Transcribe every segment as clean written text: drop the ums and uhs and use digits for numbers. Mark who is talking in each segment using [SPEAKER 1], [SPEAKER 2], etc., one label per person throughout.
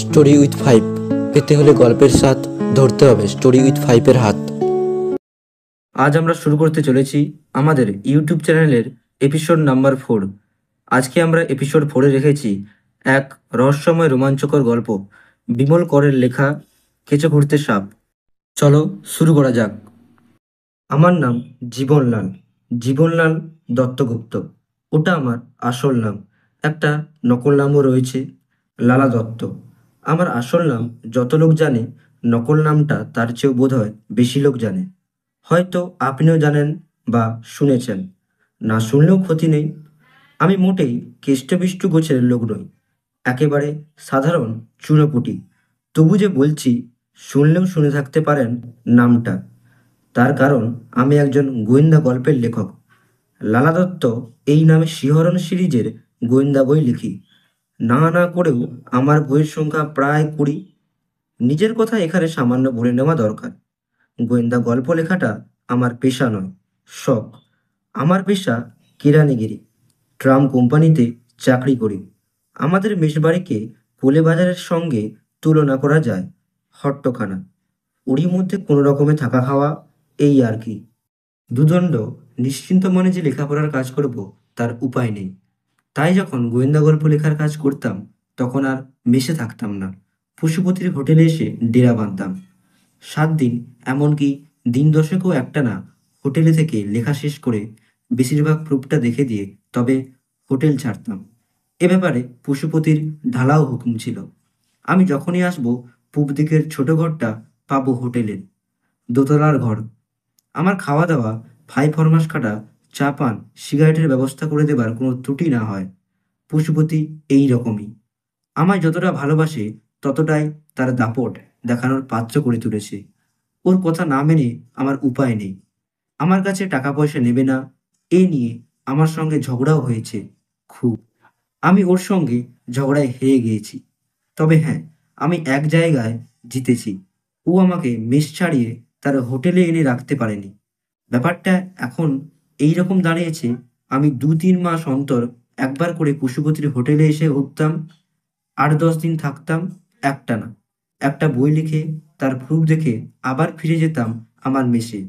[SPEAKER 1] Story with five পেতে হলে গল্পের স্বাদ ধরতে হবে স্টোরি উইথ ফাইভের হাত। আজ আমরা শুরু করতে চলেছি আমাদের ইউটিউব চ্যানেলের এপিসোড নাম্বার 4। আজকে আমরা এপিসোড 4-এ রেখেছি এক রহস্যময় রোমাঞ্চকর গল্প, বিমল করের লেখা কেঁচো ঘুরতে সাপ। চলো শুরু করা যাক। আমার নাম জীবনলাল, জীবনলাল দত্তগুপ্ত। ওটা আমার আসল নাম। একটা নকল নামও রয়েছে, লালা দত্ত। আমার আসল নাম যত লোক জানে, নকল নামটা তার চেয়েও বোধহয় বেশি লোক জানে। হয়তো আপনিও জানেন বা শুনেছেন, না শুনলেও ক্ষতি নেই। আমি মোটেই কেষ্টবিষ্টু গোছের লোক নই, একেবারে সাধারণ চুনোপুটি। তবু যে বলছি, শুনলেও শুনে থাকতে পারেন নামটা। তার কারণ আমি একজন গোয়েন্দা গল্পের লেখক। লালা দত্ত এই নামে শিহরণ সিরিজের গোয়েন্দা বই লিখি। না না করেও আমার বইয়ের সংখ্যা প্রায় 20। নিজের কথা এখানে সামান্য বলে নেওয়া দরকার। গোয়েন্দা গল্প লেখাটা আমার পেশা নয়, শখ। আমার পেশা কেরানিগিরি। ট্রাম কোম্পানিতে চাকরি করি। আমাদের মেশবাড়িকে কোলে বাজারের সঙ্গে তুলনা করা যায় হট্টখানা। ওরই মধ্যে কোনো রকমে থাকা খাওয়া, এই আর কি। দুদণ্ড নিশ্চিন্ত মনে যে লেখাপড়ার কাজ করব তার উপায় নেই। তাই যখন গোয়েন্দা গল্প লেখার কাজ করতাম তখন আর মেসে থাকতাম না, পশুপতির হোটেলে এসে ডেরা বাঁধতাম। 7 দিন, এমনকি দিন দশেকও একটানা হোটেলে থেকে লেখা শেষ করে বেশিরভাগ প্রুফটা দেখে দিয়ে তবে হোটেল ছাড়তাম। এ ব্যাপারে পশুপতির ঢালাও হুকুম ছিল। আমি যখনই আসবো পূব দিকের ছোট ঘরটা পাবো হোটেলের, দোতলার ঘর। আমার খাওয়া দাওয়া, ভাই ফরমাস খাটা, চা পান, সিগারেটের ব্যবস্থা করে দেবার কোনো ত্রুটি না হয়। পশুপতি এই রকমই। আমায় যতটা ভালোবাসে ততটাই তার দাপট দেখানোর পাত্র করে তুলেছে। ওর কথা না মেনে আমার উপায় নেই। আমার কাছে টাকা পয়সা নেবে না, এ নিয়ে আমার সঙ্গে ঝগড়াও হয়েছে খুব। আমি ওর সঙ্গে ঝগড়ায় হেরে গিয়েছি। তবে হ্যাঁ, আমি এক জায়গায় জিতেছি। ও আমাকে মেস ছাড়িয়ে তার হোটেলে এনে রাখতে পারেনি। ব্যাপারটা এখন এই রকম দাঁড়িয়েছে, আমি 2-3 মাস অন্তর একবার করে পশুপতির হোটেলে এসে উঠতাম। 8-10 দিন থাকতাম একটানা। একটা বই লিখে তার প্রুফ দেখে আবার ফিরে যেতাম আমার মেসে।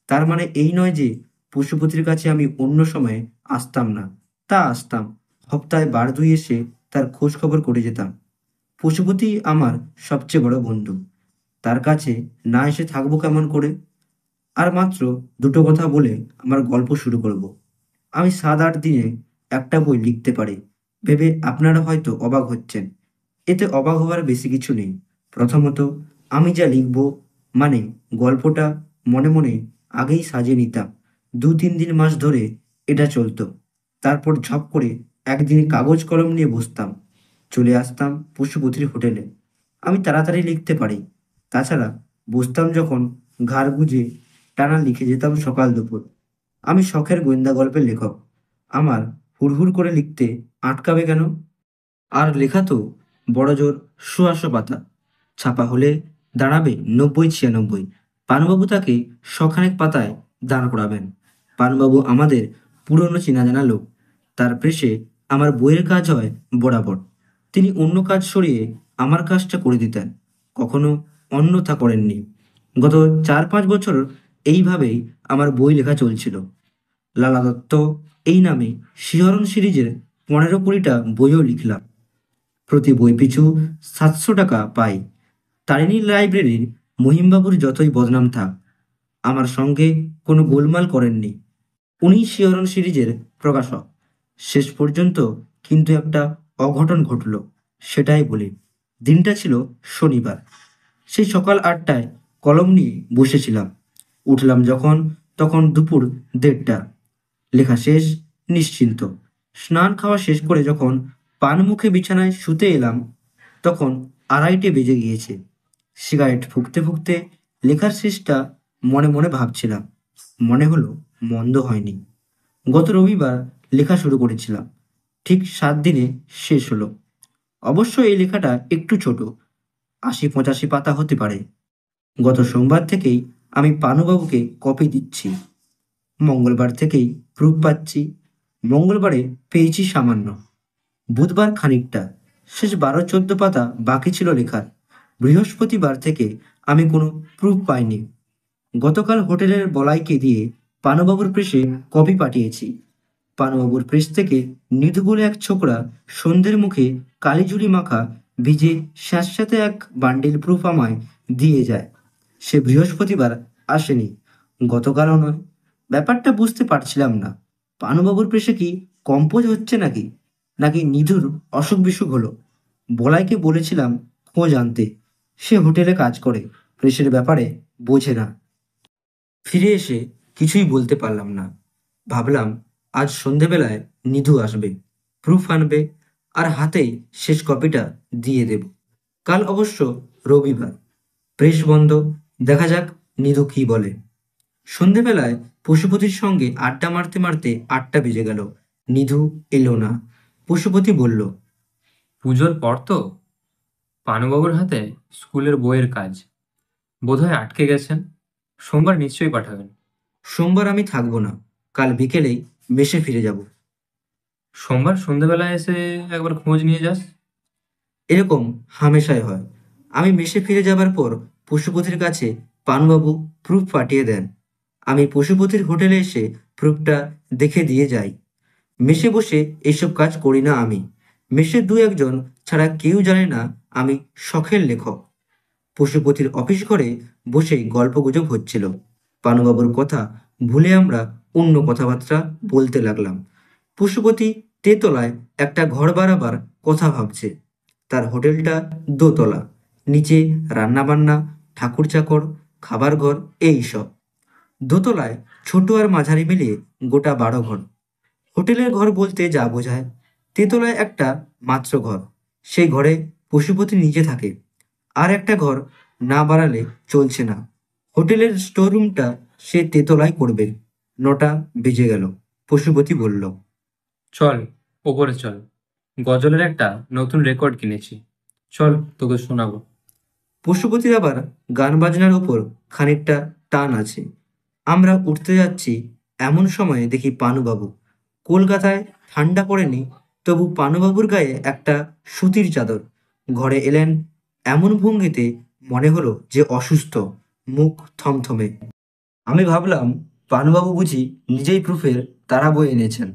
[SPEAKER 1] তার মানে এই নয় যে পশুপতির কাছে আমি অন্য সময়ে আসতাম না, তা আসতাম। সপ্তাহে 2 এসে তার খোঁজ খবর করে যেতাম। পশুপতি আমার সবচেয়ে বড় বন্ধু। তার কাছে না এসে থাকবো কেমন করে? আর মাত্র 2টো কথা বলে আমার গল্প শুরু করব। আমি 7-8 দিনে একটা বই লিখতে পারি ভেবে আপনারা হয়তো অবাক হচ্ছেন। এতে অবাক হওয়ার বেশি কিছু নেই। প্রথমত, আমি যা লিখব, মানে গল্পটা মনে মনে আগেই সাজিয়ে নিতাম। 2-3 মাস ধরে এটা চলতো। তারপর ঝপ করে একদিন কাগজ কলম নিয়ে বসতাম, চলে আসতাম পশুপতির হোটেলে। আমি তাড়াতাড়ি লিখতে পারি। তাছাড়া বসতাম যখন, ঘাড় গুঁজে টানা লিখে যেতাম সকাল দুপুর। আমি শখের গোয়েন্দা গল্পের লেখক। আমার হুড়হুড় করে লিখতে আটকাবে কেন? আর লেখা তো বড় জোর 100 পাতা। ছাপা হলে দাঁড়াবে 90-96। পানুবাবু তাকে শখানেক পাতায় দাঁড় করাবেন। পানুবাবু আমাদের পুরনো চেনা জানা লোক। তার প্রেসে আমার বইয়ের কাজ হয় বরাবর। তিনি অন্য কাজ সরিয়ে আমার কাজটা করে দিতেন, কখনো অন্যথা করেননি। গত 4-5 বছর এইভাবেই আমার বই লেখা চলছিল। লালা দত্ত এই নামে শিহরণ সিরিজের 15-20টা বইও লিখলাম। প্রতি বই পিছু 700 টাকা পাই। তারিণী লাইব্রেরির মহিমবাবুর যতই বদনাম থাক, আমার সঙ্গে কোনো গোলমাল করেননি। উনি শিহরণ সিরিজের প্রকাশক। শেষ পর্যন্ত কিন্তু একটা অঘটন ঘটল, সেটাই বলি। দিনটা ছিল শনিবার। সেই সকাল 8টায় কলম নিয়ে বসেছিলাম। উঠলাম যখন, তখন দুপুর 1:30। লেখা শেষ, নিশ্চিন্ত। স্নান খাওয়া শেষ করে যখন পান মুখে বিছানায় শুতে এলাম, তখন 2:30 বেজে গিয়েছে। সিগারেট ফুঁকতে ফুঁকতে লেখার শেষটা মনে মনে ভাবছিলাম। মনে হলো মন্দ হয়নি। গত রবিবার লেখা শুরু করেছিলাম, ঠিক 7 দিনে শেষ হলো। অবশ্য এই লেখাটা একটু ছোট, 80-85 পাতা হতে পারে। গত সোমবার থেকেই আমি পানুবাবুকে কপি দিচ্ছি। মঙ্গলবার থেকেই প্রুফ পাচ্ছি। মঙ্গলবারে পেয়েছি সামান্য, বুধবার খানিকটা, শেষ 12-14 পাতা বাকি ছিল লেখার। বৃহস্পতিবার থেকে আমি কোনো প্রুফ পাইনি। গতকাল হোটেলের বলাইকে দিয়ে পানুবাবুর প্রেসে কপি পাঠিয়েছি। পানুবাবুর প্রেস থেকে নিধু বলে এক ছোকরা সন্ধ্যের মুখে কালিঝুলি মাখা ভিজে স্যাঁতস্যাঁতে এক বান্ডিল প্রুফ আমায় দিয়ে যায়। সে বৃহস্পতিবার আসেনি, গতকালও নয়। ব্যাপারটা বুঝতে পারছিলাম না। পানুবাবুর প্রেসে কি কম্পোজ হচ্ছে নাকি, নাকি নিধুর অসুখ বিসুখ হলো। বলাইকে বলেছিলাম খোঁজ আনতে। সে হোটেলে কাজ করে, প্রেসের ব্যাপারে বোঝে না। ফিরে এসে কিছুই বলতে পারলাম না। ভাবলাম আজ সন্ধেবেলায় নিধু আসবে, প্রুফ আনবে, আর হাতেই শেষ কপিটা দিয়ে দেব। কাল অবশ্য রবিবার, প্রেস বন্ধ। দেখা যাক নিধু কি বলে। সন্ধেবেলায় পশুপতির সঙ্গে আড্ডা মারতে মারতে 8টা বেজে গেল। নিধু এলো না। পশুপতি বলল,
[SPEAKER 2] পুজোর পর তো পানুবাবুর হাতে স্কুলের বইয়ের কাজ বোধহয় আটকে গেছেন। সোমবার নিশ্চয়ই পাঠাবেন।
[SPEAKER 1] সোমবার আমি থাকবো না, কাল বিকেলেই মেসে ফিরে যাব।
[SPEAKER 2] সোমবার সন্ধ্যেবেলায় এসে একবার খোঁজ নিয়ে যাস।
[SPEAKER 1] এরকম হামেশাই হয়। আমি মেসে ফিরে যাবার পর পশুপতির কাছে পানুবাবু প্রুফ পাঠিয়ে দেন। আমি পশুপতির হোটেলে এসে প্রুফটা দেখে দিয়ে যাই। মেসে বসে এসব কাজ করি না আমি। মেসে 2-1 জন ছাড়া কেউ জানে না আমি শখের লেখক। পশুপতির অফিস ঘরে বসেই গল্পগুজব হচ্ছিল। পানুবাবুর কথা ভুলে আমরা অন্য কথাবার্তা বলতে লাগলাম। পশুপতি তেতলায় একটা ঘর বাড়াবার কথা ভাবছে। তার হোটেলটা দোতলা, নিচে রান্নাবান্না, ঠাকুর চাকর, খাবার ঘর, এই সব। দোতলায় ছোট আর মাঝারি মিলিয়ে গোটা 12 ঘর। হোটেলের ঘর বলতে যা বোঝায়। তেতলায় একটা মাত্র ঘর, সেই ঘরে পশুপতি নিজে থাকে। আর একটা ঘর না বাড়ালে চলছে না। হোটেলের স্টোররুমটা সে তেতলায় করবে। 9টা বেজে গেল। পশুপতি বলল,
[SPEAKER 2] চল, ওপরে চল। গজলের একটা নতুন রেকর্ড কিনেছি, চল তোকে শোনাবো।
[SPEAKER 1] পশুপতির আবার গান বাজনার উপর খানিকটা টান আছে। আমরা উঠতে যাচ্ছি, এমন সময়ে দেখি পানুবাবু। কলকাতায় ঠান্ডা পড়েনি, তবু পানুবাবুর গায়ে একটা সুতির চাদর। ঘরে এলেন এমন ভঙ্গিতে মনে হলো যে অসুস্থ, মুখ থমথমে। আমি ভাবলাম পানুবাবু বুঝি নিজেই প্রুফের তারা বয়ে এনেছেন।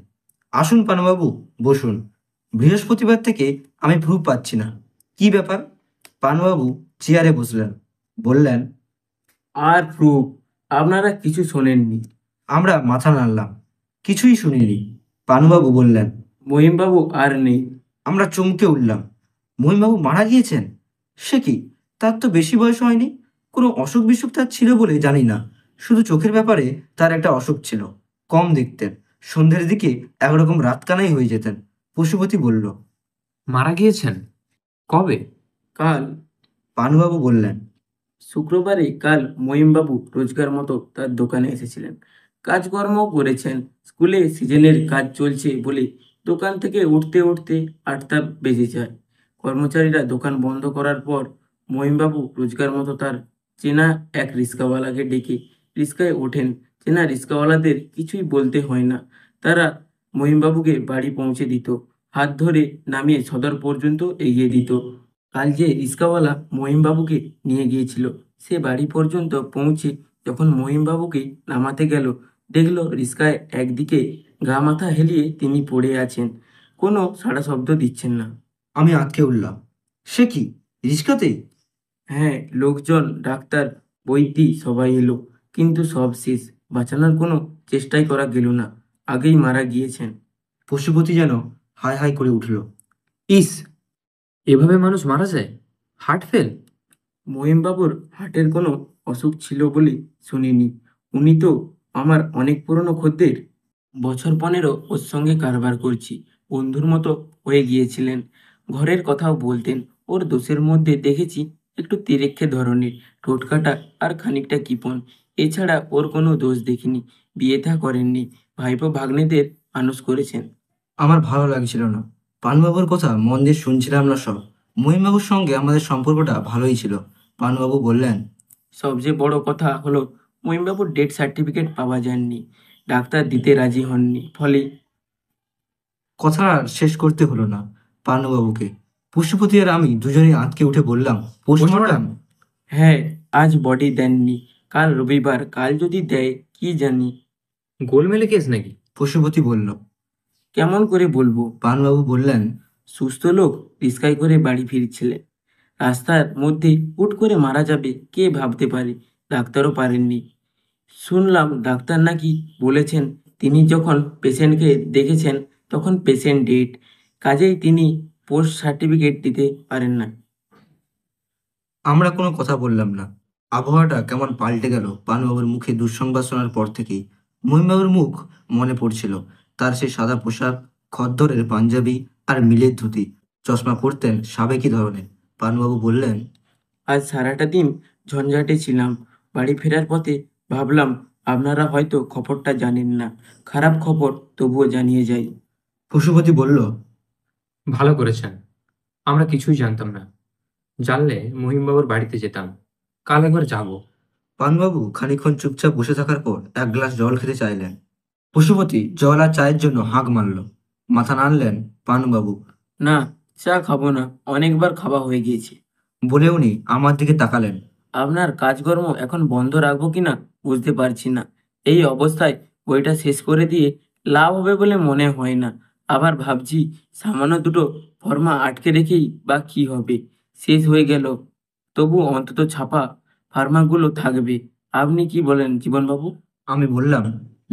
[SPEAKER 1] আসুন পানুবাবু, বসুন। বৃহস্পতিবার থেকে আমি প্রুফ পাচ্ছি না, কি ব্যাপার? পানুবাবু চেয়ারে বসলেন, বললেন,
[SPEAKER 3] আর প্রুফ? আপনারা কিছু শোনেননি?
[SPEAKER 1] আমরা মাথা নাড়লাম, কিছুই শুনিনি। পানুবাবু বললেন,
[SPEAKER 3] মহিমবাবু আর নেই।
[SPEAKER 1] আমরা চমকে উঠলাম। মহিমবাবু মারা গিয়েছেন? সে কি, তার তো বেশি বয়স হয়নি। কোনো অসুখ বিসুখ তার ছিল বলে জানি না, শুধু চোখের ব্যাপারে তার একটা অসুখ ছিল, কম দেখতেন। সন্ধ্যের দিকে একরকম রাতকানাই হয়ে যেতেন। পশুপতি বলল,
[SPEAKER 2] মারা গিয়েছেন কবে?
[SPEAKER 3] কাল।
[SPEAKER 1] পানুবাবু বললেন,
[SPEAKER 3] শুক্রবারে কাল মহিমবাবু রোজগার মতো তার দোকানে এসেছিলেন। কাজকর্ম করেছেন। স্কুলে সিজনের কাজ চলছে বলে দোকান থেকে উঠতে উঠতে 8টা বেজে যায়। কর্মচারীরা দোকান বন্ধ করার পর মহিমবাবু রোজগার মতো তার চেনা এক রিক্সাওয়ালাকে ডেকে রিক্সায় ওঠেন। চেনা রিক্সাওয়ালাদের কিছুই বলতে হয় না, তারা মহিমবাবুকে বাড়ি পৌঁছে দিত, হাত ধরে নামিয়ে সদর পর্যন্ত এগিয়ে দিত। কাল যে রিক্সাওয়ালা মহিমবাবুকে নিয়ে গিয়েছিল, সে বাড়ি পর্যন্ত পৌঁছে যখন মহিমবাবুকে নামাতে গেল, দেখল রিক্সায় একদিকে গা মাথা হেলিয়ে তিনি পড়ে আছেন, কোনো সাড়া শব্দ দিচ্ছেন না।
[SPEAKER 1] আমি আঁতকে উঠলাম। সে কি, রিস্কাতেই?
[SPEAKER 3] হ্যাঁ, লোকজন, ডাক্তার, বৈদ্যি সবাই এলো, কিন্তু সব শেষ। বাঁচানোর কোনো চেষ্টাই করা গেল না, আগেই মারা গিয়েছেন।
[SPEAKER 1] পশুপতি যেন হাই হাই করে উঠল।
[SPEAKER 2] ইস, এভাবে মানুষ মারা যায়? Heart fail?
[SPEAKER 3] মহিমবাবুর হার্টের কোনো অসুখ ছিল বলে শুনিনি। উনি তো আমার অনেক পুরনো খদ্দের। বছর 15 ওর সঙ্গে কারবার করছি, বন্ধুর মতো হয়ে গিয়েছিলেন। ঘরের কথাও বলতেন। ওর দোষের মধ্যে দেখেছি একটু তিরেক্ষে ধরনের, ঠোঁটকাটা আর খানিকটা কৃপণ। এছাড়া ওর কোনো দোষ দেখিনি। বিয়ে থা করেননি, ভাইপো ভাগ্নেদের মানুষ করেছেন।
[SPEAKER 1] আমার ভালো লাগছিল না। পানুবাবুর কথা মন দিয়ে শুনছিলাম না সব। মহিমবাবুর সঙ্গে আমাদের সম্পর্কটা ভালোই ছিল। পানুবাবু বললেন,
[SPEAKER 3] সবচেয়ে বড় কথা হলো মহিমবাবুর ডেথ সার্টিফিকেট পাওয়া যায়নি, ডাক্তার দিতে রাজি হননি। ফলে
[SPEAKER 1] কথা আর শেষ করতে হলো না। পানুবাবুকে পশুপতি আর আমি দুজনেই আঁতকে উঠে বললাম, পোস্টমর্টম?
[SPEAKER 3] হ্যাঁ, আজ বডি দেননি, কাল রবিবার, কাল যদি দেয় কি জানি।
[SPEAKER 2] গোলমেলে কেস নাকি?
[SPEAKER 1] পশুপতি বলল।
[SPEAKER 3] কেমন করে বলবো?
[SPEAKER 1] পানবাবু বললেন,
[SPEAKER 3] সুস্থ লোক রিস্কায় করে বাড়ি ফিরছিলেন, রাস্তার মধ্যে হুট করে মারা যাবে কে ভাবতে পারে? ডাক্তারও পারেননি। শুনলাম ডাক্তার নাকি বলেছেন তিনি যখন পেশেন্টকে দেখেছেন তখন পেশেন্ট ডেড, কাজেই তিনি পোস্ট সার্টিফিকেট দিতে পারেন না।
[SPEAKER 1] আমরা কোনো কথা বললাম না। আবহাওয়াটা কেমন পাল্টে গেল পানুবাবুর মুখে দুঃসংবাদ শোনার পর থেকেই। মহিমবাবুর মুখ মনে পড়ছিল, তার সেই সাদা পোশাক, খদ্দরের পাঞ্জাবি আর মিলের ধুতি, চশমা পরতেন সাবেকি ধরনের। পানুবাবু বললেন,
[SPEAKER 3] আজ সারাটা দিন ঝঞ্ঝাটে ছিলাম, বাড়ি ফেরার পথে ভাবলাম আপনারা হয়তো খবরটা জানেন না, খারাপ খবর তবুও জানিয়ে যাই।
[SPEAKER 1] পশুপতি বলল,
[SPEAKER 2] ভালো করেছেন, আমরা কিছুই জানতাম না। জানলে মহিমবাবুর বাড়িতে যেতাম। কাল একবার যাব।
[SPEAKER 1] পানুবাবু খানিকক্ষণ চুপচাপ বসে থাকার পর এক গ্লাস জল খেতে চাইলেন। পশুপতি জল আর চায়ের জন্য হাঁক মারল। মাথা নাড়লেন পানুবাবু।
[SPEAKER 3] না, চা খাবো না, অনেকবার খাওয়া হয়ে গিয়েছে।
[SPEAKER 1] বলে উনি আমার দিকে তাকালেন।
[SPEAKER 3] আপনার কাজকর্ম এখন বন্ধ রাখবো কিনা বুঝতে পারছি না। এই অবস্থায় বইটা শেষ করে দিয়ে লাভ হবে বলে মনে হয় না। আবার ভাবছি সামান্য দুটো ফর্মা আটকে রেখেই বা কি হবে, শেষ হয়ে গেল তবু অন্তত ছাপা ফার্মাগুলো থাকবে। আপনি কি বলেন জীবনবাবু?
[SPEAKER 1] আমি বললাম,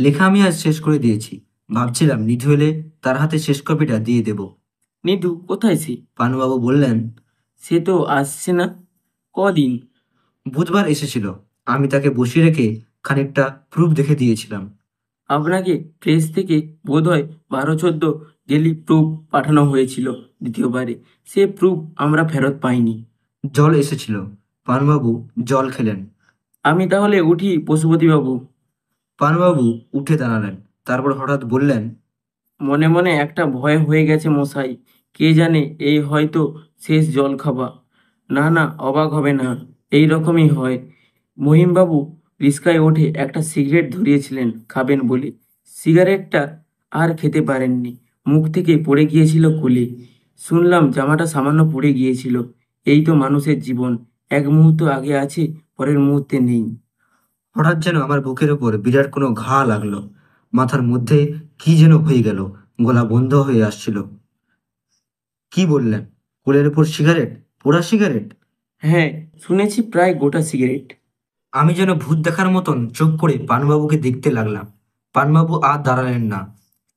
[SPEAKER 1] লেখা আমি আজ শেষ করে দিয়েছি। ভাবছিলাম নিধু এলে তার হাতে শেষ কপিটা দিয়ে দেব।
[SPEAKER 3] নিধু কোথায় সে?
[SPEAKER 1] পানুবাবু বললেন,
[SPEAKER 3] সে তো আসছে না কদিন।
[SPEAKER 1] বুধবার এসেছিল। আমি তাকে বসিয়ে রেখে খানিকটা প্রুফ দেখে দিয়েছিলাম।
[SPEAKER 3] আপনাকে প্রেস থেকে বোধহয় 12-14 ডেলি প্রুফ পাঠানো হয়েছিল দ্বিতীয়বারে, সে প্রুফ আমরা ফেরত পাইনি।
[SPEAKER 1] জল এসেছিল। পানুবাবু জল খেলেন।
[SPEAKER 3] আমি তাহলে উঠি পশুপতিবাবু।
[SPEAKER 1] পানুবাবু উঠে দাঁড়ালেন, তারপর হঠাৎ বললেন,
[SPEAKER 3] মনে মনে একটা ভয় হয়ে গেছে মশাই, কে জানে এই হয়তো শেষ জল খাবা। না না, অবাক হবে না, এই রকমই হয়। মহিমবাবু রিস্কায় ওঠে একটা সিগারেট ধরিয়েছিলেন খাবেন বলে, সিগারেটটা আর খেতে পারেননি, মুখ থেকে পড়ে গিয়েছিল খুলে। শুনলাম জামাটা সামান্য পড়ে গিয়েছিল। এই তো মানুষের জীবন, এক মুহূর্ত আগে আছে, পরের মুহূর্তে নেই।
[SPEAKER 1] হঠাৎ যেন আমার বুকের ওপর বিরাট কোনো ঘা লাগলো। মাথার মধ্যে কি যেন হয়ে গেল, গলা বন্ধ হয়ে আসছিল। কি বললেন? কোলের ওপর সিগারেট? পোড়া সিগারেট?
[SPEAKER 3] হ্যাঁ, শুনেছি প্রায় গোটা সিগারেট।
[SPEAKER 1] আমি যেন ভূত দেখার মতন চোখ করে পানুবাবুকে দেখতে লাগলাম। পানুবাবু আর দাঁড়ালেন না,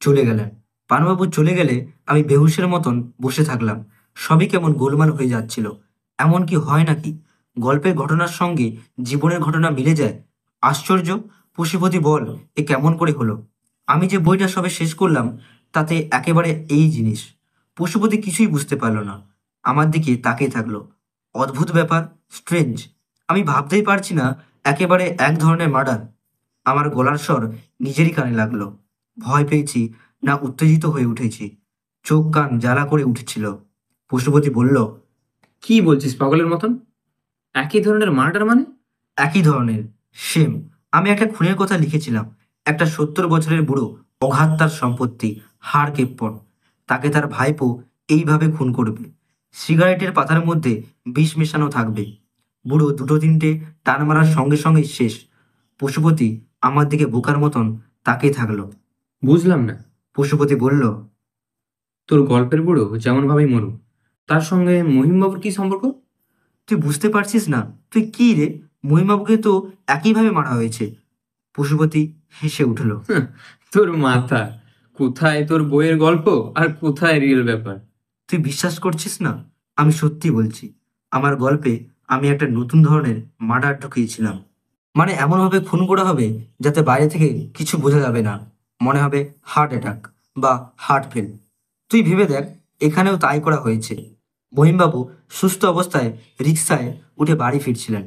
[SPEAKER 1] চলে গেলেন। পানুবাবু চলে গেলে আমি বেহুশের মতন বসে থাকলাম। সবই কেমন গোলমাল হয়ে যাচ্ছিল। এমন কি হয় নাকি গল্পের ঘটনার সঙ্গে জীবনের ঘটনা মিলে যায়? আশ্চর্য! পশুপতি বল, এ কেমন করে হলো? আমি যে বইটা সবে শেষ করলাম তাতে একেবারে এই জিনিস। পশুপতি কিছুই বুঝতে পারল না, আমার দিকে তাকিয়ে থাকলো। অদ্ভুত ব্যাপার, স্ট্রেঞ্জ। আমি ভাবতেই পারছি না, একেবারে এক ধরনের মার্ডার। আমার গলার স্বর নিজেরই কানে লাগলো। ভয় পেয়েছি না উত্তেজিত হয়ে উঠেছি, চোখ কান জ্বালা করে উঠেছিল। পশুপতি বলল,
[SPEAKER 2] কি বলছিস পাগলের মতন? একই ধরনের মার্ডার মানে?
[SPEAKER 1] একই ধরনের, সেম। আমি একটা খুনের কথা লিখেছিলাম। একটা 70 বছরের বুড়ো, অগাধ তার সম্পত্তি, হাড় কেপ্পন, তাকে তার ভাইপো এইভাবে খুন করবে। সিগারেটের পাতার মধ্যে বিষ মেশানো থাকবে। বুড়ো দুটো তিনটে টান মারার সঙ্গে সঙ্গেই শেষ। পশুপতি আমার দিকে বোকার মতন তাকিয়ে থাকলো।
[SPEAKER 2] বুঝলাম না।
[SPEAKER 1] পশুপতি বলল,
[SPEAKER 2] তোর গল্পের বুড়ো যেমন ভাবেই মরুক, তার সঙ্গে মহিমবাবুর কি সম্পর্ক?
[SPEAKER 1] তুই বুঝতে পারছিস না? তুই কি রে, মহিমাবুকে তো একইভাবে মারা হয়েছে। পশুপতি হেসে উঠল।
[SPEAKER 2] তোর মাথা! কোথায় তোর বইয়ের গল্প আর কোথায় রিয়েল ব্যাপার?
[SPEAKER 1] তুই বিশ্বাস করছিস না? আমি সত্যি বলছি। আমার গল্পে আমি একটা নতুন ধরনের মার্ডার ঢুকিয়েছিলাম। মানে এমনভাবে খুন করা হবে যাতে বাইরে থেকে কিছু বোঝা যাবে না, মনে হবে হার্ট অ্যাটাক বা হার্ট ফেল। তুই ভেবে দেখ, এখানেও তাই করা হয়েছে। মহিমবাবু সুস্থ অবস্থায় রিকশায় উঠে বাড়ি ফিরছিলেন।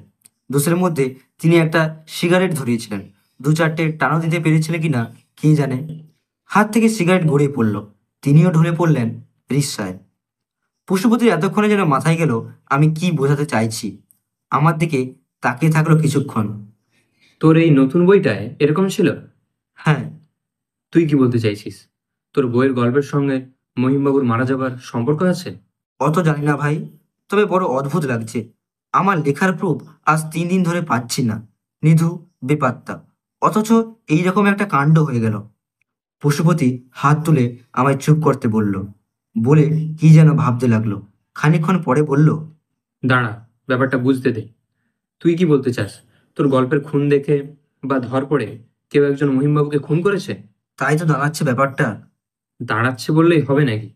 [SPEAKER 1] দোষের মধ্যে তিনি একটা সিগারেট ধরিয়েছিলেন। 2-4টে টানও দিতে পেরেছিলেন কিনা কে জানে। হাত থেকে সিগারেট গড়িয়ে পড়ল, তিনিও ঢলে পড়লেন রিকশায়। পশুপতির এতক্ষণে যেন মাথায় গেল আমি কি বোঝাতে চাইছি। আমার দিকে তাকিয়ে থাকলো কিছুক্ষণ।
[SPEAKER 2] তোর এই নতুন বইটায় এরকম ছিল?
[SPEAKER 1] হ্যাঁ।
[SPEAKER 2] তুই কি বলতে চাইছিস? তোর বইয়ের গল্পের সঙ্গে মহিমবাবুর মারা যাবার সম্পর্ক আছে?
[SPEAKER 1] অত জানি না ভাই, তবে বড় অদ্ভুত লাগছে। আমার লেখার প্রুফ আজ 3 দিন ধরে পাচ্ছি না। নিধু বেপাত্তা, অথচ এইরকম একটা কাণ্ড হয়ে গেল। পশুপতি হাত তুলে আমায় চুপ করতে বলল, বলে কি যেন ভাবতে লাগলো। খানিকক্ষণ পরে বলল,
[SPEAKER 2] দাঁড়া, ব্যাপারটা বুঝতে দে। তুই কি বলতে চাস? তোর গল্পের খুন দেখে বা ধরপড়ে কেউ একজন মহিমবাবুকে খুন করেছে?
[SPEAKER 1] তাই তো দাঁড়াচ্ছে ব্যাপারটা।
[SPEAKER 2] দাঁড়াচ্ছে বললেই হবে নাকি?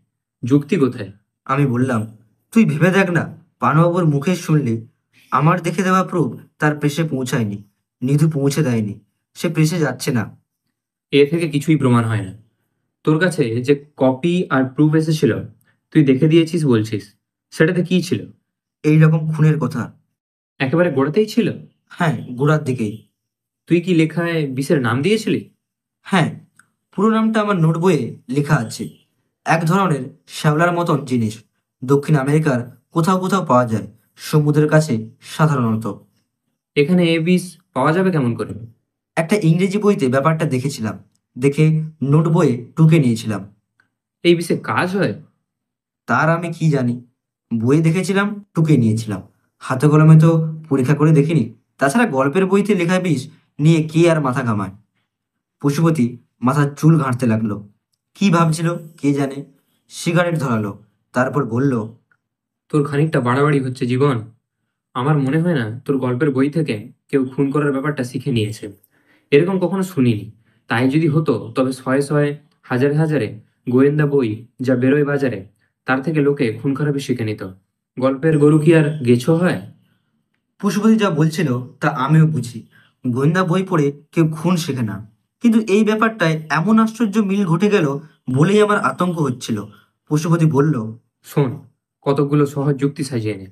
[SPEAKER 2] যুক্তি কোথায়?
[SPEAKER 1] আমি বললাম, তুই ভেবে দেখ না, পানুবাবুর মুখে শুনলি আমার দেখে দেওয়া প্রুফ তার প্রেসে পৌঁছায়নি। নিধু পৌঁছে দেয়নি, সে প্রেসে যাচ্ছে না।
[SPEAKER 2] এ থেকে কিছুই প্রমাণ হয় না। তোর কাছে যে কপি আর প্রুফ এসেছিল, তুই দেখে দিয়েছিস বলছিস, সেটাতে কি ছিল?
[SPEAKER 1] এই রকম খুনের কথা।
[SPEAKER 2] একেবারে গোড়াতেই ছিল?
[SPEAKER 1] হ্যাঁ, গোড়ার দিকেই।
[SPEAKER 2] তুই কি লেখায় বিষের নাম দিয়েছিলি?
[SPEAKER 1] হ্যাঁ, পুরো নামটা আমার নোট বইয়ে লেখা আছে। এক ধরনের শ্যাওলার মতন জিনিস, দক্ষিণ আমেরিকার কোথাও কোথাও পাওয়া যায়, সমুদ্রের কাছে সাধারণত।
[SPEAKER 2] এখানে এ বিষ পাওয়া যাবে কেমন করে?
[SPEAKER 1] একটা ইংরেজি বইতে ব্যাপারটা দেখেছিলাম, দেখে নোট বইয়ে টুকে নিয়েছিলাম।
[SPEAKER 2] এই বিষে কাজ হয়?
[SPEAKER 1] তার আমি কি জানি, বইয়ে দেখেছিলাম, টুকে নিয়েছিলাম। হাতে কলমে তো পরীক্ষা করে দেখিনি। তাছাড়া গল্পের বইতে লেখা বিষ নিয়ে কে আর মাথা ঘামায়। পশুপতি মাথার চুল ঘাঁটতে লাগলো। কি ভাবছিল কে জানে। সিগারেট ধরালো, তারপর বলল,
[SPEAKER 2] তোর খানিকটা বাড়াবাড়ি হচ্ছে জীবন। আমার মনে হয় না তোর গল্পের বই থেকে কেউ খুন করার ব্যাপারটা শিখে নিয়েছে। এরকম কখনো শুনিনি। তাই যদি হতো তবে শয়ে শয়ে হাজারে হাজারে গোয়েন্দা বই যা বেরোয় বাজারে, তার থেকে লোকে খুন খারাপি শিখে নিত। গল্পের গরু কি আর গেছো হয়?
[SPEAKER 1] পশুপতি যা বলছিল তা আমিও বুঝি। গোয়েন্দা বই পড়ে কেউ খুন শেখে না, কিন্তু এই ব্যাপারটায় এমন আশ্চর্য মিল ঘটে গেল বলেই আমার আতঙ্ক হচ্ছিল। পশুপতি বলল,
[SPEAKER 2] শোন, কতকগুলো সহজ যুক্তি সাজিয়ে নে।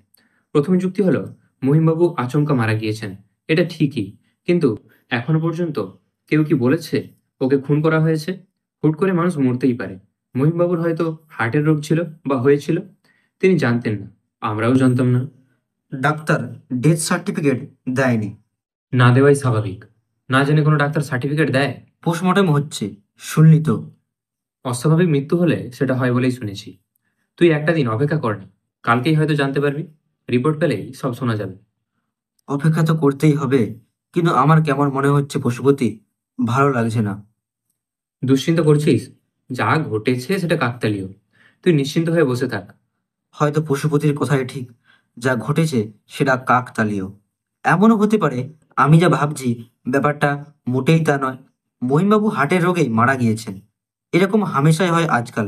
[SPEAKER 2] প্রথম যুক্তি হলো, মহিমবাবু আচমকা মারা গিয়েছেন। এটা ঠিকই, কিন্তু এখনো পর্যন্ত কেউ কি বলেছে ওকে খুন করা হয়েছে? হুট করে মানুষ মরতেই পারে। মহিমবাবুর হয়তো হার্টের রোগ ছিল বা হয়েছিল, তিনি জানতেন না, আমরাও জানতাম না।
[SPEAKER 1] ডাক্তার ডেথ সার্টিফিকেট দেয়নি।
[SPEAKER 2] না দেওয়াই স্বাভাবিক। না জেনে কোনো ডাক্তার সার্টিফিকেট দেয়?
[SPEAKER 1] পোস্টমর্টম হচ্ছে, শুনলি তো।
[SPEAKER 2] অস্বাভাবিক মৃত্যু হলে সেটা হয় বলেই শুনেছি। তুই একটা দিন অপেক্ষা কর না, কালকেই হয়তো জানতে পারবি। রিপোর্ট পেলেই সব শোনা যাবে।
[SPEAKER 1] অপেক্ষা তো করতেই হবে, কিন্তু আমার কেমন মনে হচ্ছে পশুপতি, ভালো লাগছে না।
[SPEAKER 2] দুশ্চিন্তা করছিস? যা ঘটেছে সেটা কাকতালীয়। তুই নিশ্চিন্ত হয়ে বসে থাক।
[SPEAKER 1] হয়তো পশুপতির কথাই ঠিক, যা ঘটেছে সেটা কাকতালীয়। এমনও হতে পারে আমি যা ভাবছি ব্যাপারটা মোটেই তা নয়। মহিমবাবু হার্টের রোগেই মারা গিয়েছেন। এরকম হামেশাই হয় আজকাল।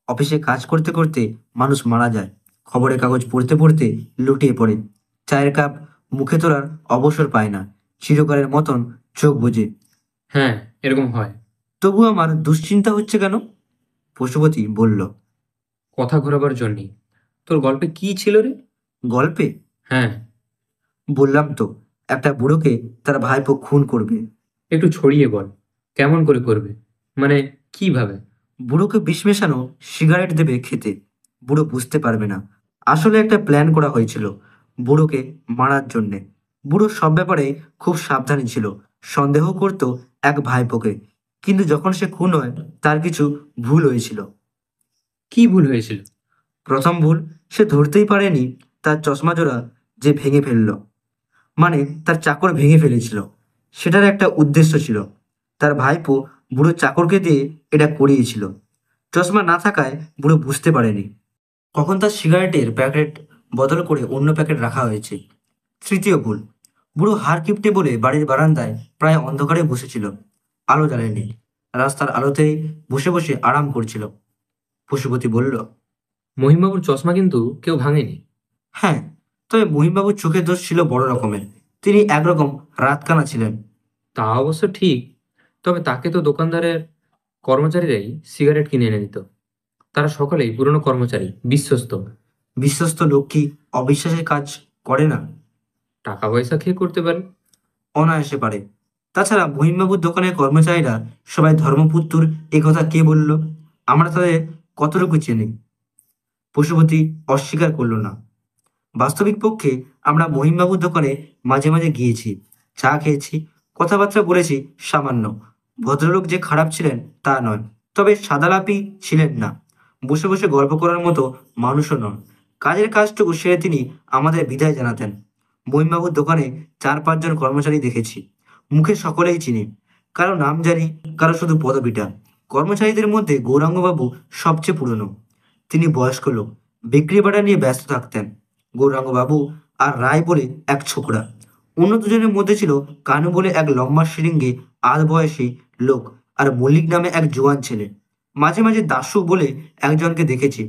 [SPEAKER 1] অফিসে কাজ করতে করতে মানুষ মারা যায়, খবরের কাগজ পড়তে পড়তে লুটিয়ে পড়ে, চায়ের কাপ মুখে তোলার অবসর পায় না, চিরকালের মতন চোখ বুজে।
[SPEAKER 2] হ্যাঁ, এরকম হয়।
[SPEAKER 1] তবু আমার দুশ্চিন্তা হচ্ছে কেন? পশুপতি বলল,
[SPEAKER 2] কথা ঘোরাবার জন্যই। তোর গল্পে কি ছিল রে?
[SPEAKER 1] গল্পে?
[SPEAKER 2] হ্যাঁ,
[SPEAKER 1] বললাম তো, একটা বুড়োকে তার ভাইপো খুন করবে।
[SPEAKER 2] একটু ছড়িয়ে বল। কেমন করে করবে? মানে কিভাবে?
[SPEAKER 1] বুড়োকে বিষ মেশানো সিগারেট দেবে খেতে। বুড়ো বুঝতে পারবে না। আসলে একটা প্ল্যান করা হয়েছিল বুড়োকে মারার জন্যে। বুড়ো সব ব্যাপারে খুব সাবধানী ছিল, সন্দেহ করত এক ভাইপোকে। কিন্তু যখন সে খুন হয় তার কিছু ভুল হয়েছিল।
[SPEAKER 2] কি ভুল হয়েছিল?
[SPEAKER 1] প্রথম ভুল, সে ধরতেই পারেনি তার চশমা জোড়া যে ভেঙে ফেললো, মানে তার চাকর ভেঙে ফেলেছিল। সেটার একটা উদ্দেশ্য ছিল। তার ভাইপো বুড়ো চাকরকে দিয়ে এটা করিয়েছিল। চশমা না থাকায় বুড়ো বুঝতে পারেনি কখন তার সিগারেটের প্যাকেট বদল করে অন্য প্যাকেট রাখা হয়েছে। তৃতীয় ভুল, বুড়ো হাড় কিপটে বলে বাড়ির বারান্দায় প্রায় অন্ধকারে বসেছিল, আলো জ্বালেনি, রাস্তার আলোতেই বসে বসে আরাম করছিল। পশুপতি বলল,
[SPEAKER 2] মহিমবাবুর চশমা কিন্তু কেউ ভাঙেনি।
[SPEAKER 1] হ্যাঁ, তবে মহিমবাবুর চোখের দোষ ছিল বড় রকমের। তিনি একরকম রাতকানা ছিলেন।
[SPEAKER 2] তা অবশ্য ঠিক। তবে তাকে তো দোকানদারের কর্মচারীরাই সিগারেট কিনে এনে দিত। তারা সকলেই পুরনো কর্মচারী, বিশ্বস্ত।
[SPEAKER 1] বিশ্বস্ত লোক কি অবিশ্বাসের কাজ করে না?
[SPEAKER 2] টাকা পয়সা খেয়ে করতে পারে।
[SPEAKER 1] অনায়াসে পারে। তাছাড়া মহিমবাবুর দোকানের কর্মচারীরা সবাই ধর্মপুত্তুর, এ কথা কে বলল? আমরা তাদের কতটুকু চিনি? পশুপতি অস্বীকার করল না। বাস্তবিক পক্ষে আমরা মহিমবাবুর দোকানে মাঝে মাঝে গিয়েছি, চা খেয়েছি, কথাবার্তা বলেছি সামান্য। ভদ্রলোক যে খারাপ ছিলেন তা নয়, তবে সাদালাপি ছিলেন না। বসে বসে গল্প করার মতো মানুষও নন। কাজের কাজটুকু সেরে তিনি আমাদের বিদায় জানাতেন। মহিমবাবুর দোকানে 4-5 জন কর্মচারী দেখেছি, মুখে সকলেই চিনি, কারো নাম জানি, কারো শুধু পদবিটা। কর্মচারীদের মধ্যে গৌরাঙ্গবাবু সবচেয়ে পুরনো। তিনি বয়স্ক লোক, বিক্রি বাটা নিয়ে ব্যস্ত থাকতেন। গৌরাঙ্গবাবু আর রায় বলে এক ছোকরা। অন্য দুজনের মধ্যে ছিল কানু বলে এক লম্বা শিরিঙ্গে আধ বয়সী লোক আর মল্লিক নামে এক জোয়ান ছেলে। মাঝে মাঝে দাশু বলে একজনকে দেখেছি।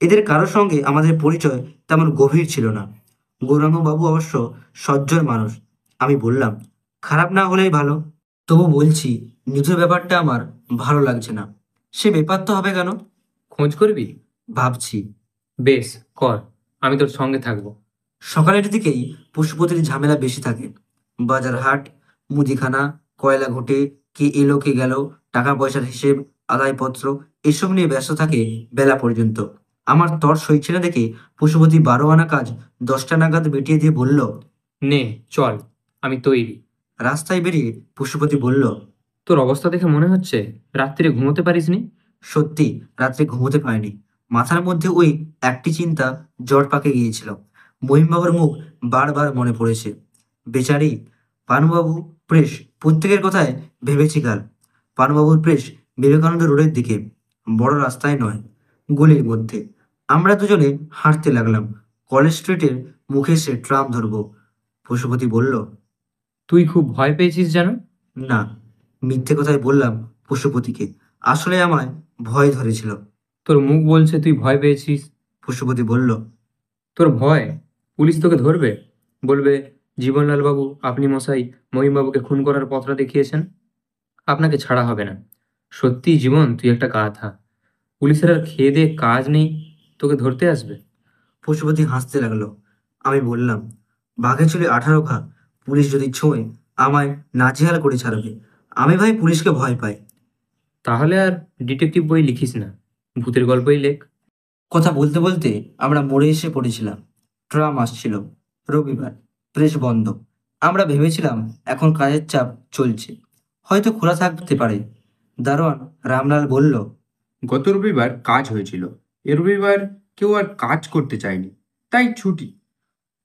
[SPEAKER 1] এদের কারোর সঙ্গে আমাদের পরিচয় তেমন গভীর ছিল না। গৌরাঙ্গবাবু অবশ্য সজ্জন মানুষ। আমি বললাম, খারাপ না হলেই ভালো। তবু বলছি, নিধুর ব্যাপারটা আমার ভালো লাগছে না। সে ব্যাপার তো হবে কেন?
[SPEAKER 2] খোঁজ করবি?
[SPEAKER 1] ভাবছি।
[SPEAKER 2] বেশ, কর, আমি তোর সঙ্গে থাকবো।
[SPEAKER 1] সকালের দিকেই পশুপতির ঝামেলা বেশি থাকে। বাজার হাট, মুদিখানা, কয়লা ঘুঁটে, কে এলো কে গেল, টাকা পয়সার হিসেব, আদায়পত্র, এসব নিয়ে ব্যস্ত থাকে বেলা পর্যন্ত। আমার তর সইছে না দেখে পশুপতি 12 আনা কাজ 10টা নাগাদ মিটিয়ে দিয়ে বলল,
[SPEAKER 2] নে চল, আমি তৈরি।
[SPEAKER 1] রাস্তায় বেরিয়ে পশুপতি বলল,
[SPEAKER 2] তোর অবস্থা দেখে মনে হচ্ছে রাত্রিরে ঘুমোতে পারিসনি।
[SPEAKER 1] সত্যি রাত্রে ঘুমোতে পারিনি। মাথার মধ্যে ওই একটি চিন্তা জট পাকে গিয়েছিল। মহিমবাবুর মুখ বারবার মনে পড়েছে। বেচারি পানুবাবু প্রেস, প্রত্যেকের কথায় ভেবেছি কাল। পানুবাবুর প্রেস বিবেকানন্দ রোডের দিকে, বড় রাস্তায় নয়, গলির মধ্যে। আমরা দুজনে হাঁটতে লাগলাম। কলেজ স্ট্রিটের মুখে এসে ট্রাম ধরবো। পশুপতি বলল,
[SPEAKER 2] তুই খুব ভয় পেয়েছিস যেন।
[SPEAKER 1] না, মিথ্যে কথাই বললাম পশুপতিকে। আসলে আমায় ভয় ধরেছিল।
[SPEAKER 2] তোর মুখ বলছে তুই ভয় পেয়েছিস।
[SPEAKER 1] পশুপতি বলল,
[SPEAKER 2] তোর ভয় পুলিশ তোকে ধরবে, বলবে জীবনলাল বাবু আপনি মশাই মহিমবাবুকে খুন করার পথটা দেখিয়েছেন, আপনাকে ছাড়া হবে না। সত্যি জীবন, তুই একটা গাধা। পুলিশের আর খেয়ে দিয়ে কাজ নেই, তোকে ধরতে আসবে।
[SPEAKER 1] পশুপতি হাসতে লাগলো। আমি বললাম, বাঘে চলে 18 ঘা, পুলিশ যদি ছোঁয় আমায় নাজেহাল করে ছাড়বে। আমি ভাই পুলিশকে ভয় পাই।
[SPEAKER 2] তাহলে আর ডিটেকটিভ বই লিখিস না, ভূতের গল্পই লেখ।
[SPEAKER 1] কথা বলতে বলতে আমরা মোড়ে এসে পড়েছিলাম। ট্রাম আসছিল। রবিবার, প্রেস বন্ধ। আমরা ভেবেছিলাম এখন কাজের চাপ চলছে, হয়তো খোলা থাকতে পারে। দারোয়ান রামলাল বলল,
[SPEAKER 4] গত রবিবার কাজ হয়েছিল, এ রবিবার কেউ আর কাজ করতে চায়নি, তাই ছুটি।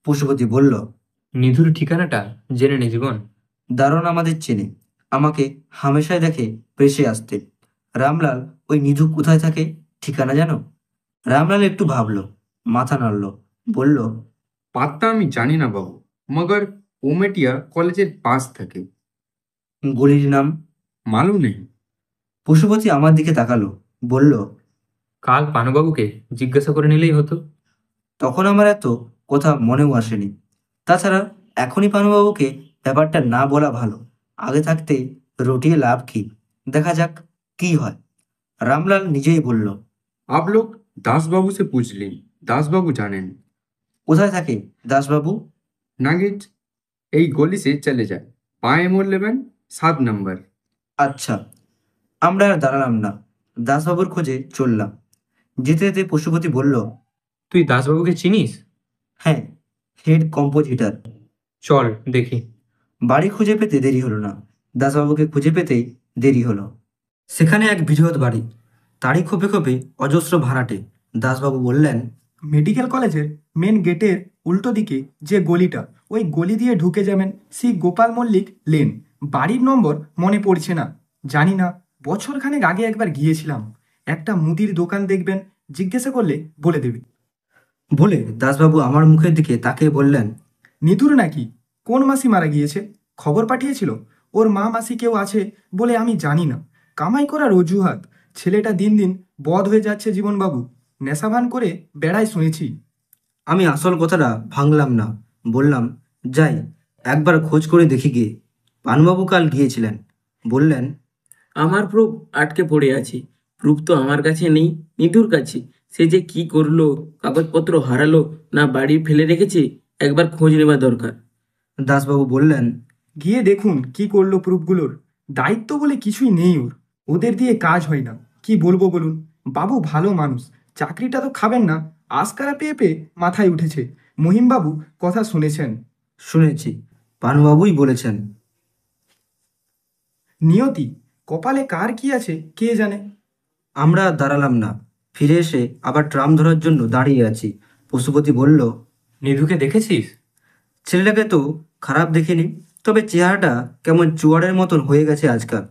[SPEAKER 1] পশুপতি বলল,
[SPEAKER 2] নিধুর ঠিকানাটা জেনে নে জীবন।
[SPEAKER 1] দারোয়ান আমাদের চেনে, আমাকে হামেশাই দেখে প্রেসে আসতে। রামলাল, ওই নিধু কোথায় থাকে, ঠিকানা জানো? রামলাল একটু ভাবলো, মাথা নাড়ল, বলল,
[SPEAKER 4] পাত্তা আমি জানি না বাবু, মগর ওমেটিয়া কলেজের পাশ থাকে।
[SPEAKER 1] গলির নাম?
[SPEAKER 4] মালুম নেই।
[SPEAKER 1] পশুপতি আমার দিকে তাকালো, বলল,
[SPEAKER 2] কাল পানুবাবুকে জিজ্ঞাসা করে নিলেই হতো।
[SPEAKER 1] তখন আমার এত কথা মনেও আসেনি। তাছাড়া এখনই পানুবাবুকে ব্যাপারটা না বলা ভালো। আগে থাকতে রটিয়ে লাভ কি, দেখা যাক কি হয়। রামলাল নিজেই বলল,
[SPEAKER 4] आप लोग দাসবাবু সে पूछ लें, দাসবাবু জানেন।
[SPEAKER 1] কোথায় থাকে দাসবাবু?
[SPEAKER 4] নাগেজ এই গলি সে চলে যায়, পায়ে মোড় নেবেন, 7 নম্বর।
[SPEAKER 1] আচ্ছা। আমরা আর দাঁড়ালাম না, দাসবাবুর খোঁজে চললাম। যেতে যেতে পশুপতি বলল,
[SPEAKER 2] তুই দাসবাবুকে চিনিস?
[SPEAKER 1] হ্যাঁ, হেড কম্পোজিটার।
[SPEAKER 2] চল দেখি।
[SPEAKER 1] বাড়ি খুঁজে পেতে দেরি হলো না, দাসবাবুকে খুঁজে পেতেই দেরি হলো। সেখানে এক বৃহৎ বাড়ি, তারই খোপে খোপে অজস্র ভাড়াটে। দাসবাবু বললেন,
[SPEAKER 5] মেডিকেল কলেজের মেন গেটের উল্টো দিকে যে গলিটা, ওই গলি দিয়ে ঢুকে যাবেন শ্রী গোপাল মল্লিক লেন। বাড়ির নম্বর মনে পড়ছে না, জানি না, বছরখানেক আগে একবার গিয়েছিলাম। একটা মুদির দোকান দেখবেন, জিজ্ঞাসা করলে বলে দেবে।
[SPEAKER 1] বলে দাসবাবু আমার মুখের দিকে তাকিয়ে বললেন,
[SPEAKER 5] নিতুর নাকি? কোন মাসি মারা গিয়েছে? খবর পাঠিয়েছিল। ওর মা মাসি কেউ আছে বলে আমি জানি না। কামাই করার অজুহাত। ছেলেটা দিন দিন বদ হয়ে যাচ্ছে জীবনবাবু, নেশাভান করে বেড়ায় শুনেছি।
[SPEAKER 1] আমি আসল কথাটা ভাঙলাম না, বললাম, যাই একবার খোঁজ করে দেখি গিয়ে। পানুবাবু কাল গিয়েছিলেন, বললেন,
[SPEAKER 3] আমার প্রুফ আটকে পড়ে আছে। প্রুফ তো আমার কাছে নেই, নিধুর কাছে। সে যে কি করলো, কাগজপত্র হারালো না বাড়ি ফেলে রেখেছে, একবার খোঁজ নেওয়া দরকার।
[SPEAKER 1] দাসবাবু বললেন,
[SPEAKER 5] গিয়ে দেখুন কি করলো প্রুফগুলোর। দায়িত্ব বলে কিছুই নেই ওর, ওদের দিয়ে কাজ হয় না। কি বলবো বলুন, বাবু ভালো মানুষ, চাকরিটা তো খাবেন না। আজকারা পেয়ে পেয়ে মাথায় উঠেছে। মহিমবাবু কথা শুনেছেন?
[SPEAKER 1] শুনেছি, পানুবাবুই বলেছেন।
[SPEAKER 5] নিয়তি, কপালে কার কি আছে কে জানে।
[SPEAKER 1] আমরা আর দাঁড়ালাম না, ফিরে এসে আবার ট্রাম ধরার জন্য দাঁড়িয়ে আছি। পশুপতি বলল,
[SPEAKER 2] নিধুকে দেখেছিস?
[SPEAKER 1] ছেলেটাকে তো খারাপ দেখিনি, তবে চেহারাটা কেমন চুয়ারের মতন হয়ে গেছে আজকাল।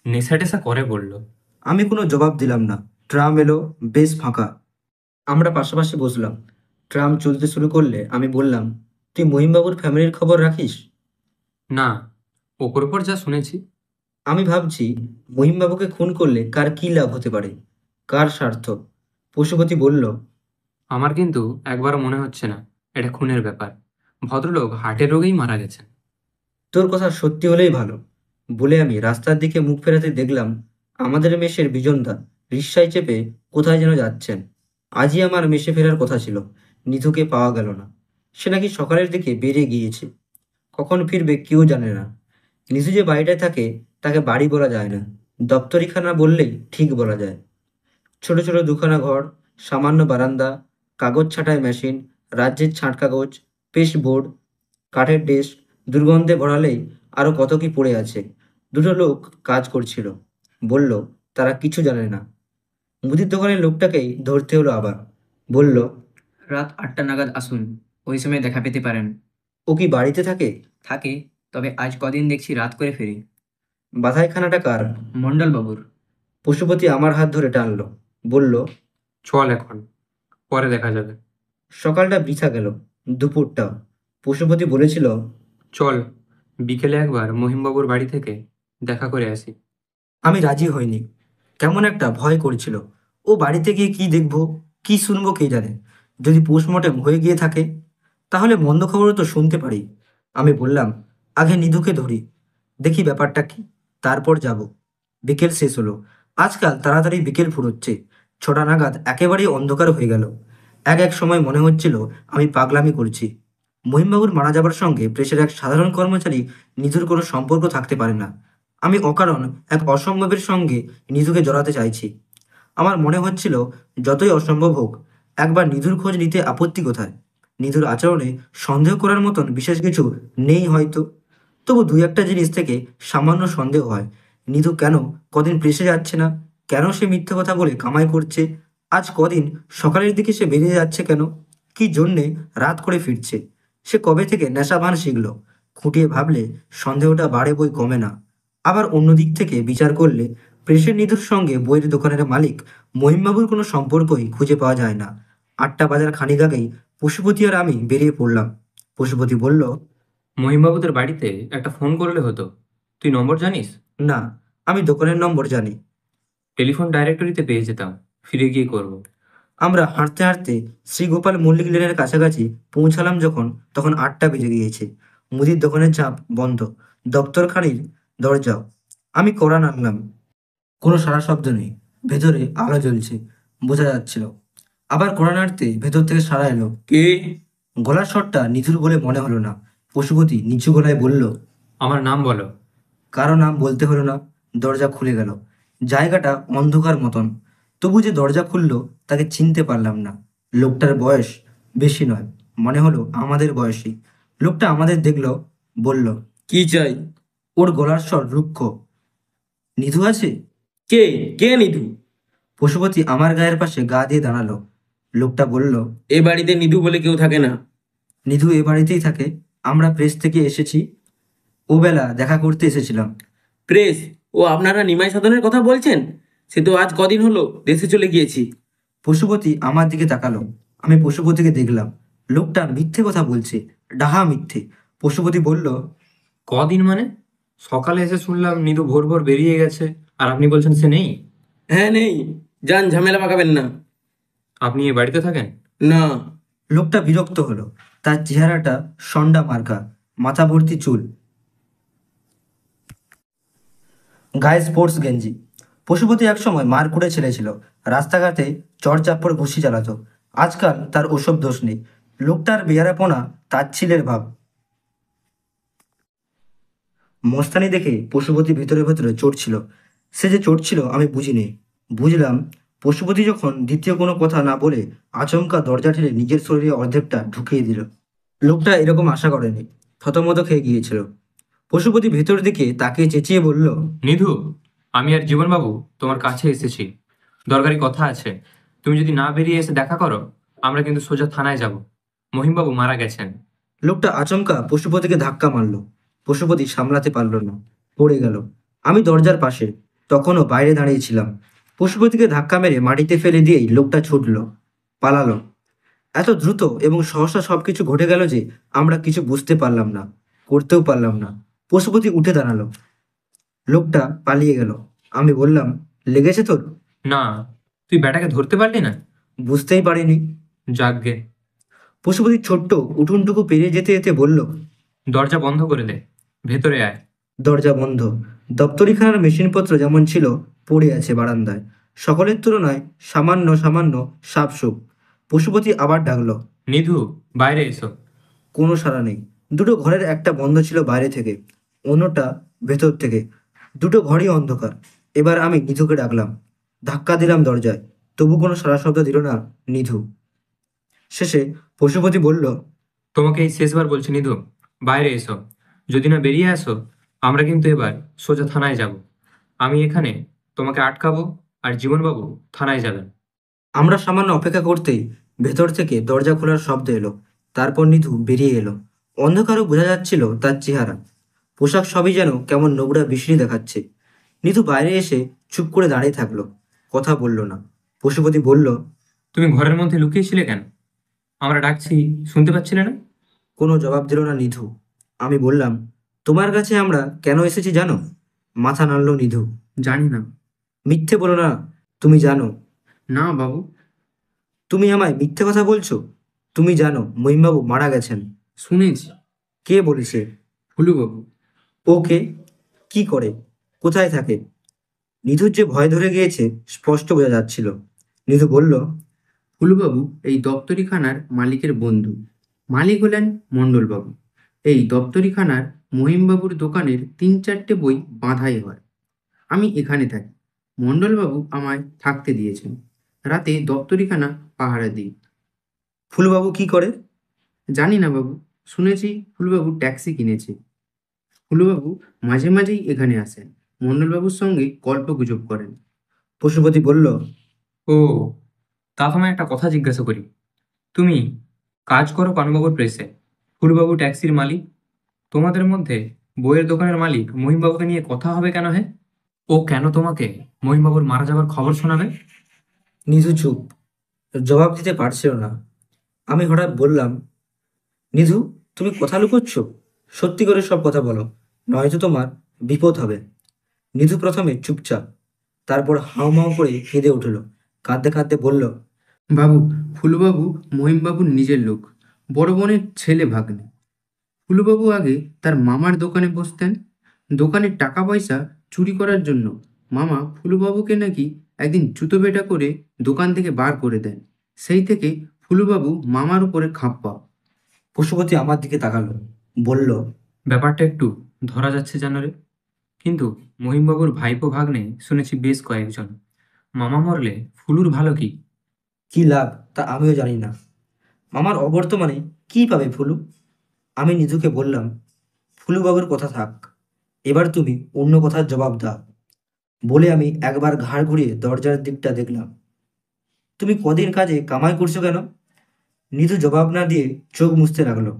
[SPEAKER 2] নেশা টেশা করে বলল।
[SPEAKER 1] আমি কোনো জবাব দিলাম না। ট্রাম এলো, বেশ ফাঁকা। আমরা পাশাপাশি বসলাম। ট্রাম চলতে শুরু করলে আমি বললাম, তুই মহিমবাবুর ফ্যামিলির খবর রাখিস?
[SPEAKER 2] না, ওপর ওপর যা শুনেছি।
[SPEAKER 1] আমি ভাবছি মহিমবাবুকে খুন করলে কার কী লাভ হতে পারে, কার স্বার্থ? পশুপতি বলল,
[SPEAKER 2] আমার কিন্তু একবারও মনে হচ্ছে না এটা খুনের ব্যাপার। ভদ্রলোক হার্টের রোগেই মারা গেছেন।
[SPEAKER 1] তোর কথা সত্যি হলেই ভালো। বলে আমি রাস্তার দিকে মুখ ফেরাতে দেখলাম আমাদের মেসের বিজনদা রিকশায় চেপে কোথায় যেন যাচ্ছেন। আজই আমার মেসে ফেরার কথা ছিল, নিধুকে পাওয়া গেল না। সে নাকি সকালের দিকে বেরিয়ে গিয়েছে, কখন ফিরবে কেউ জানে না। নিধু যে বাড়িটায় থাকে তাকে বাড়ি বলা যায় না, দপ্তরিখানা বললেই ঠিক বলা যায়। ছোট ছোট দুখানা ঘর, সামান্য বারান্দা, কাগজ ছাঁটাই মেশিন, রাজ্যের ছাঁট কাগজ, পেস্টবোর্ড, কাঠের ডেস্ক, দুর্গন্ধে ভরালেই আরও কত কি পড়ে আছে। দুটো লোক কাজ করছিল, বলল তারা কিছু জানে না। মুদির দোকানের লোকটাকেই ধরতে হলো আবার। বলল,
[SPEAKER 6] রাত ৮টা নাগাদ আসুন, ওই সময় দেখা পেতে পারেন।
[SPEAKER 1] ও কি বাড়িতে থাকে?
[SPEAKER 6] থাকে, তবে আজ কদিন দেখছি রাত করে ফেরি।
[SPEAKER 1] বাধাইখানাটা কার?
[SPEAKER 6] মণ্ডলবাবুর।
[SPEAKER 1] পশুপতি আমার হাত ধরে টানলো, বলল,
[SPEAKER 2] চল এখন, পরে দেখা যাবে।
[SPEAKER 1] সকালটা বৃথা গেল, দুপুরটাও। পশুপতি বলেছিল,
[SPEAKER 2] চল বিকেলে একবার মহিমবাবুর বাড়ি থেকে দেখা করে আসি।
[SPEAKER 1] আমি রাজি হইনি। কেমন একটা ভয় করছিল। ও বাড়িতে গিয়ে কি দেখবো, কি শুনবো কে জানে। যদি পোস্টমর্টেম হয়ে গিয়ে থাকে তাহলে মন্দ খবরও তো শুনতে পারি। আমি বললাম, আগে নিধুকে ধরি, দেখি ব্যাপারটা কি, তারপর যাব। বিকেল শেষ হলো। আজকাল তাড়াতাড়ি বিকেল ফুরোচ্ছে। 6টা নাগাদ একেবারেই অন্ধকার হয়ে গেল। এক এক সময় মনে হচ্ছিল আমি পাগলামি করছি। মহিমবাবুর মারা যাবার সঙ্গে প্রেসের এক সাধারণ কর্মচারী নিধুর কোনো সম্পর্ক থাকতে পারে না। আমি অকারণ এক অসম্ভবের সঙ্গে নিধুকে জড়াতে চাইছি। আমার মনে হচ্ছিল যতই অসম্ভব হোক একবার নিধুর খোঁজ নিতে আপত্তি কোথায়। নিধুর আচরণে সন্দেহ করার মতন বিশেষ কিছু নেই হয়তো, তবু দুই একটা জিনিস থেকে সামান্য সন্দেহ হয়। নিধু কেন কদিন প্রেসে যাচ্ছে না? কেন সে মিথ্যে কথা বলে কামাই করছে? আজ কদিন সকালের দিকে সে বেরিয়ে যাচ্ছে কেন? কি জন্যে রাত করে ফিরছে? সে কবে থেকে নেশাভান শিখল? খুঁটিয়ে ভাবলে সন্দেহটা বাড়ে বই কমে না। আবার অন্য দিক থেকে বিচার করলে প্রেসের নিধুর সঙ্গে বইয়ের দোকানের মালিক মহিমবাবুর কোনো সম্পর্কই খুঁজে পাওয়া যায় না। 8টা বাজার খানিক আগেই পশুপতি আর আমি বেরিয়ে পড়লাম। পশুপতি বলল,
[SPEAKER 2] মহিমবাবুদের বাড়িতে একটা ফোন করলে হতো। তুই নম্বর জানিস?
[SPEAKER 1] না, আমি দোকানের নম্বর জানি।
[SPEAKER 2] টেলিফোন ডাইরেক্টরিতে পেয়ে যেতাম, ফিরে গিয়ে করব।
[SPEAKER 1] আমরা হাঁটতে হাঁটতে শ্রীগোপাল মল্লিক লেনের কাছাকাছি পৌঁছালাম যখন, তখন 8টা বেজে গিয়েছে। মুদির দোকানের চাপ বন্ধ, দপ্তরখানির দরজাও। আমি কড়া নাড়লাম, কোনো সারা শব্দ নেই। ভেতরে আলো জ্বলছে, বোঝা যাচ্ছিল। আবার কড়া নাড়তে ভেতর থেকে সাড়া এলো।
[SPEAKER 3] কে?
[SPEAKER 1] গলার স্বরটা নিধুর বলে মনে হলো না। পশুপতি নিচু গলায় বলল,
[SPEAKER 2] আমার নাম বলো।
[SPEAKER 1] কারো নাম বলতে হলো না। দরজা খুলে গেল। জায়গাটা অন্ধকার মতন, তবু যে দরজা খুললো তাকে চিনতে পারলাম না। লোকটার বয়স বেশি নয়, মনে হলো আমাদের বয়সী। লোকটা আমাদের দেখলো, বলল,
[SPEAKER 3] কি চাই?
[SPEAKER 1] ওর গলার স্বর রুক্ষ, নিধু আছে?
[SPEAKER 3] কে? কে নিধু?
[SPEAKER 1] পশুপতি আমার গায়ের পাশে গা দিয়ে দাঁড়ালো। লোকটা বলল,
[SPEAKER 3] এ বাড়িতে নিধু বলে কেউ থাকে না।
[SPEAKER 1] নিধু এ বাড়িতেই থাকে। আমরা প্রেস থেকে এসেছি, ও বেলা দেখা করতে এসেছিলাম।
[SPEAKER 3] প্রেস? ও, আপনারা নিমাই সাধনের কথা বলছেন? সে তো আজ কদিন হলো দেশে চলে গিয়েছি।
[SPEAKER 1] পশুপতি আমার দিকে তাকালো। আমি পশুপতিকে দেখলাম। লোকটা মিথ্যে কথা বলছে, ডাহা মিথ্যে। পশুপতি বলল,
[SPEAKER 2] কদিন মানে? সকালে এসে শুনলাম নিধু ভোর ভোর বেরিয়ে গেছে, আর আপনি বলছেন সে নেই।
[SPEAKER 3] হ্যাঁ, নেই। যান, ঝামেলা পাকাবেন না।
[SPEAKER 2] আপনি এই বাড়িতে থাকেন?
[SPEAKER 3] না।
[SPEAKER 1] লোকটা বিরক্ত হলো। তার চেহারাটা সন্ডা মার্কা, মাথা ভর্তি চুল, গায়ে স্পোর্টস গেঞ্জি। পশুপতি একসময় মারকুড়ে ছেলে ছিল, রাস্তাঘাটে চড়চাপ্পড় ঘুষি চালাতো। আজকাল তার ওসব দোষ নেই। লোকটার বেয়ারাপনা, তাচ্ছিলের ভাব। মস্তানি দেখে পশুপতি ভিতরে ভিতরে চড়ছিল। সে যে চড়ছিল আমি বুঝিনি। বুঝলাম পশুপতি যখন দ্বিতীয় কোনো কথা না বলে আচমকা দরজা ঠেলে নিজের শরীরে অর্ধেকটা ঢুকিয়ে দিল। লোকটা এরকম আশা করেনি, থতমত খেয়ে গিয়েছিল। পশুপতি ভেতর দিকে তাকিয়ে চেঁচিয়ে বলল,
[SPEAKER 2] নিধু, আমি আর জীবনবাবু তোমার কাছে এসেছি, দরকারি কথা আছে। তুমি যদি না বেরিয়ে এসে দেখা করো আমরা কিন্তু সোজা থানায় যাব। মহিমবাবু মারা গেছেন।
[SPEAKER 1] লোকটা আচমকা পশুপতিকে ধাক্কা মারলো। পশুপতি সামলাতে পারল না, পড়ে গেল। আমি দরজার পাশে, তখনও বাইরে দাঁড়িয়েছিলাম। পশুপতিকে ধাক্কা মেরে মাটিতে ফেলে দিয়েই লোকটা ছুটলো, পালালো। এত দ্রুত এবং সহসা সবকিছু ঘটে গেল যে আমরা কিছু বুঝতে পারলাম না, করতেও পারলাম না। পশুপতি উঠে দাঁড়ালো, লোকটা পালিয়ে গেল। আমি বললাম, লেগেছে তোর?
[SPEAKER 2] না, তুই ব্যাটাকে ধরতে পারলি না?
[SPEAKER 1] বুঝতেই পারিনি।
[SPEAKER 2] যাকগে।
[SPEAKER 1] পশুপতি ছোট্ট উঠোনটুকু পেরিয়ে যেতে যেতে বলল,
[SPEAKER 2] দরজা বন্ধ করে দে, ভেতরে আয়।
[SPEAKER 1] দরজা বন্ধ। দপ্তরিখানার মেশিনপত্র যেমন ছিল পড়ে আছে বারান্দায়, সকলের তুলনায় সামান্য সামান্য সাপসুপ। পশুপতি আবার ডাকলো,
[SPEAKER 2] নিধু, বাইরে এসো।
[SPEAKER 1] কোনো সাড়া নেই। দুটো ঘরের একটা বন্ধ ছিল বাইরে থেকে, অন্যটা ভেতর থেকে। দুটো ঘরই অন্ধকার। এবার আমি নিধুকে ডাকলাম, ধাক্কা দিলাম দরজায়, তবু কোনো সাড়া শব্দ দিল না নিধু। শেষে পশুপতি বলল,
[SPEAKER 2] তোমাকে এই শেষবার বলছি নিধু, বাইরে এসো। যদি না বেরিয়ে আসো, আমরা কিন্তু এবার সোজা থানায় যাব। আমি এখানে তোমাকে আটকাবো, আর জীবনবাবু থানায় যাবেন।
[SPEAKER 1] আমরা সামান্য অপেক্ষা করতেই ভেতর থেকে দরজা খোলার শব্দ এলো। তারপর নিধু বেরিয়ে এলো। অন্ধকারও বোঝা যাচ্ছিল তার চেহারা, পোশাক সবই যেন কেমন নোংরা বিশ্রী দেখাচ্ছে। নিধু বাইরে এসে চুপ করে দাঁড়িয়ে থাকলো, কথা বলল না। পশুপতি বলল,
[SPEAKER 2] তুমি ঘরের মধ্যে লুকিয়েছিলে কেন? আমরা ডাকছি, শুনতে পাচ্ছিলে না?
[SPEAKER 1] কোনো জবাব দিল না নিধু। আমি বললাম, তোমার কাছে আমরা কেন এসেছি জানো? মাথা নাড়ল নিধু।
[SPEAKER 6] জানি না।
[SPEAKER 1] মিথ্যে বলো না, তুমি জানো।
[SPEAKER 6] না বাবু।
[SPEAKER 1] তুমি আমায় মিথ্যে কথা বলছো? তুমি জানো মহিমবাবু মারা গেছেন।
[SPEAKER 6] শুনেছি।
[SPEAKER 1] কে বলেছে?
[SPEAKER 6] ফুলুবাবু।
[SPEAKER 1] ওকে? কি করে? কোথায় থাকে? নিধুর যে ভয় ধরে গিয়েছে স্পষ্ট বোঝা যাচ্ছিল। নিধু বলল,
[SPEAKER 6] ফুলুবাবু এই দপ্তরিখানার মালিকের বন্ধু। মালিক হলেন মণ্ডলবাবু। এই দপ্তরিখানার মহিমবাবুর দোকানের 3-4টে বই বাঁধাই হয়। আমি এখানে থাকি। মণ্ডলবাবু আমায় থাকতে দিয়েছেন। রাতে দপ্তরিখানা পাহারা দিই।
[SPEAKER 1] ফুলবাবু কি করে?
[SPEAKER 6] জানি না বাবু। শুনেছি ফুলবাবু ট্যাক্সি কিনেছে। ফুলবাবু মাঝে মাঝেই এখানে আসেন, মণ্ডলবাবুর সঙ্গে গল্প গুজব করেন।
[SPEAKER 1] পশুপতি বলল,
[SPEAKER 2] ও, তা তোমায় একটা কথা জিজ্ঞাসা করি। তুমি কাজ করো পানুবাবুর প্রেসে, ফুলবাবু ট্যাক্সির মালিক। তোমাদের মধ্যে বইয়ের দোকানের মালিক মহিমবাবুকে নিয়ে কথা হবে কেন? হে, ও কেন তোমাকে মহিমবাবুর মারা যাওয়ার খবর শোনাবে?
[SPEAKER 1] নিধু চুপ, জবাব দিতে পারছিল না। আমি হঠাৎ বললাম, নিধু, তুমি কথা লুকোচ্ছ? সত্যি করে সব কথা বলো, নয়তো তোমার বিপদ হবে। নিধু প্রথমে চুপচাপ, তারপর হাউমাউ করে কেঁদে উঠল। কাঁদতে কাঁদতে বলল,
[SPEAKER 6] বাবু, ফুলবাবু মহিমবাবুর নিজের লোক, বড় বোনের ছেলে ভাগ্নে। ফুলবাবু আগে তার মামার দোকানে বসতেন। দোকানের টাকা পয়সা চুরি করার জন্য মামা ফুলবাবুকে নাকি একদিন জুতো বেটা করে দোকান থেকে বার করে দেন। সেই থেকে ফুলবাবু মামার উপরে খাপ্পা।
[SPEAKER 1] পশুপতি আমার দিকে তাকালো, বলল,
[SPEAKER 2] ব্যাপারটা একটু ধরা যাচ্ছে জানো রে, কিন্তু মহিমবাবুর ভাইপো ভাগ্নে শুনেছি বেশ কয়েকজন। মামা মরলে ফুলুর ভালো কি?
[SPEAKER 1] কি লাভ তা আমিও জানি না। মামার অবর্তমানে কি পাবে ফুলু? আমি নিধুকে বললাম, ফুলুবাবুর কথা থাক, এবার তুমি অন্য কথার জবাব দাও। বলে আমি একবার ঘাড় ঘুরিয়ে দরজার দিকটা দেখলাম। তুমি কদিন কাজে কামাই করছো কেন? নিধু জবাব না দিয়ে চোখ মুছতে লাগলো।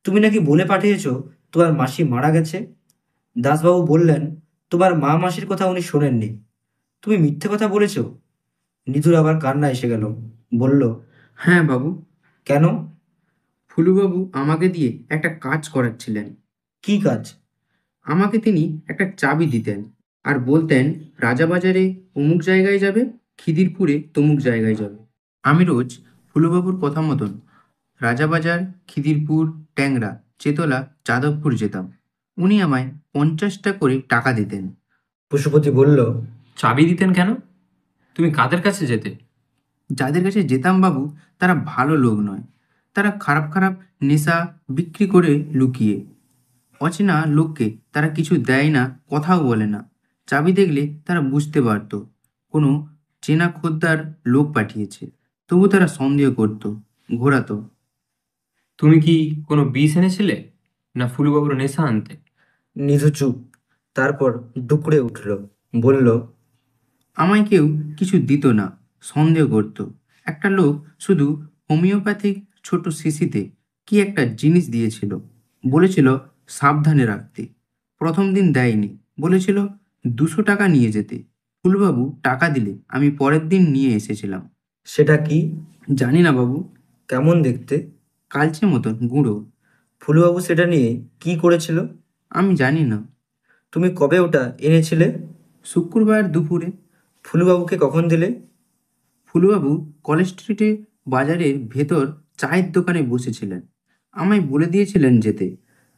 [SPEAKER 1] তুমি নাকি বলে পাঠিয়েছো তোমার মাসি মারা গেছে। দাসবাবু বললেন তোমার মা মাসির কথা উনি শোনেননি। তুমি মিথ্যে কথা বলেছো। নিধুর আবার কান্না এসে গেল, বলল,
[SPEAKER 6] হ্যাঁ বাবু।
[SPEAKER 1] কেন?
[SPEAKER 6] ফুলুবাবু আমাকে দিয়ে একটা কাজ করাচ্ছিলেন।
[SPEAKER 1] কি কাজ?
[SPEAKER 6] আমাকে তিনি একটা চাবি দিতেন আর বলতেন, রাজাবাজারে অমুক জায়গায় যাবে, খিদিরপুরে তমুক জায়গায় যাবে। আমি রোজ ফুলুবাবুর কথা মতন রাজাবাজার, খিদিরপুর, ট্যাংরা, চেতলা, যাদবপুর যেতাম। উনি আমায় 50টা করে টাকা দিতেন।
[SPEAKER 1] পশুপতি বলল,
[SPEAKER 2] চাবি দিতেন কেন? তুমি কাদের কাছে যেতে?
[SPEAKER 6] যাদের কাছে যেতাম বাবু, তারা ভালো লোক নয়। তারা খারাপ খারাপ নেশা বিক্রি করে লুকিয়ে। অচেনা লোককে তারা কিছু দেয় না, কথাও বলে না। চাবি দেখলে তারা বুঝতে পারতো কোনো চেনা খদ্দার লোক পাঠিয়েছে। তবু তারা সন্দেহ করতো, ঘোরাতো।
[SPEAKER 2] তুমি কি কোনো বিষ এনেছিলে, না ফুলুবাবুর নেশা আনতে?
[SPEAKER 1] নিধু চুপ, তারপর ডুকরে উঠল, বলল,
[SPEAKER 6] আমায় কেউ কিছু দিত না, সন্দেহ করতো। একটা লোক শুধু হোমিওপ্যাথিক ছোট শিশিতে কি একটা জিনিস দিয়েছিল, বলেছিল সাবধানে রাখতে। প্রথম দিন দেয়নি, বলেছিল 200 টাকা নিয়ে যেতে। ফুলবাবু টাকা দিলে আমি পরের দিন নিয়ে এসেছিলাম।
[SPEAKER 1] সেটা কি?
[SPEAKER 6] জানি না বাবু,
[SPEAKER 1] কেমন দেখতে?
[SPEAKER 6] কালচে মতন গুঁড়ো।
[SPEAKER 1] ফুলবাবু সেটা নিয়ে কি করেছিল?
[SPEAKER 6] আমি জানি না।
[SPEAKER 1] তুমি কবে ওটা এনেছিলে?
[SPEAKER 6] শুক্রবার দুপুরে।
[SPEAKER 1] ফুলবাবুকে কখন দিলে?
[SPEAKER 6] ফুলবাবু কলেজ স্ট্রিটে বাজারের ভেতর চায়ের দোকানে বসেছিলেন। আমায় বলে দিয়েছিলেন যেতে।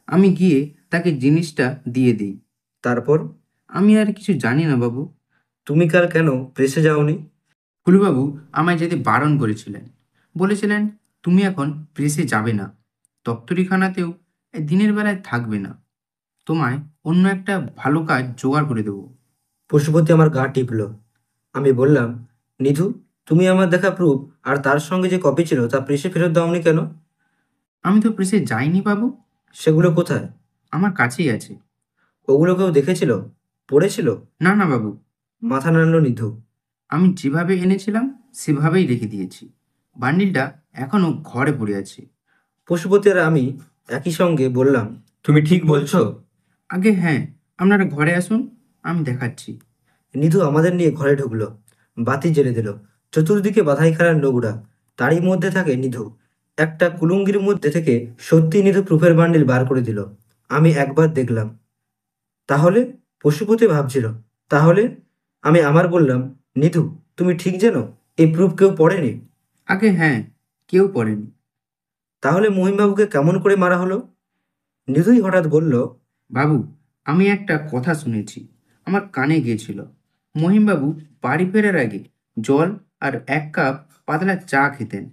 [SPEAKER 6] আমি গিয়ে তাকে জিনিসটা দিয়ে দিই।
[SPEAKER 1] তারপর?
[SPEAKER 6] আমি আর কিছু জানি না বাবু।
[SPEAKER 1] তুমি কাল কেন প্রেসে যাওনি?
[SPEAKER 6] ফুলবাবু আমায় যেতে বারণ করেছিলেন। বলেছিলেন তুমি এখন প্রেসে যাবে না, দপ্তরিখানাতেও দিনের বেলায় থাকবে না, তোমায় অন্য একটা ভালো কাজ জোগাড় করে দেবো।
[SPEAKER 1] পশুপতি আমার গা টিপল। আমি বললাম, নিধু, তুমি আমার দেখা প্রুফ আর তার সঙ্গে যে কপি ছিল তা প্রেসে ফেরত দাওনি কেন?
[SPEAKER 6] আমি তো প্রেসে যাইনি বাবু।
[SPEAKER 1] সেগুলো কোথায়?
[SPEAKER 6] আমার কাছেই আছে।
[SPEAKER 1] ওগুলো কেউ দেখেছিল? পড়েছিল?
[SPEAKER 6] না না বাবু,
[SPEAKER 1] মাথা নাড়ল নিধু।
[SPEAKER 6] আমি যেভাবে এনেছিলাম সেভাবেই রেখে দিয়েছি। বান্ডিলটা এখনো ঘরে পড়ে আছে।
[SPEAKER 1] পশুপতি আর আমি একই সঙ্গে বললাম, তুমি ঠিক বলছো?
[SPEAKER 6] আগে হ্যাঁ, আপনারা ঘরে আসুন, আমি দেখাচ্ছি।
[SPEAKER 1] নিধু আমাদের নিয়ে ঘরে ঢুকলো, বাতি জ্বেলে দিল। চতুর্দিকে বাধাইখানার নোংরা, তারই মধ্যে থাকে নিধু। একটা কুলুঙ্গির মধ্যে থেকে সত্যি নিধু প্রুফের বান্ডিল বার করে দিল। আমি একবার দেখলাম। তাহলে? পশুপতি ভাবছিল। তাহলে? আমি আমার বললাম, নিধু, তুমি ঠিক জানো এই প্রুফ কেউ পড়েনি?
[SPEAKER 6] আগে হ্যাঁ, কেউ পড়েনি।
[SPEAKER 1] তাহলে মহিমবাবুকে কেমন করে মারা হলো? নিধুই হঠাৎ বলল,
[SPEAKER 6] বাবু, আমি একটা কথা শুনেছি, আমার কানে গিয়েছিল। মহিমবাবু বাড়ি ফেরার আগে জল আর 1 কাপ পাতলা চা খেতেন।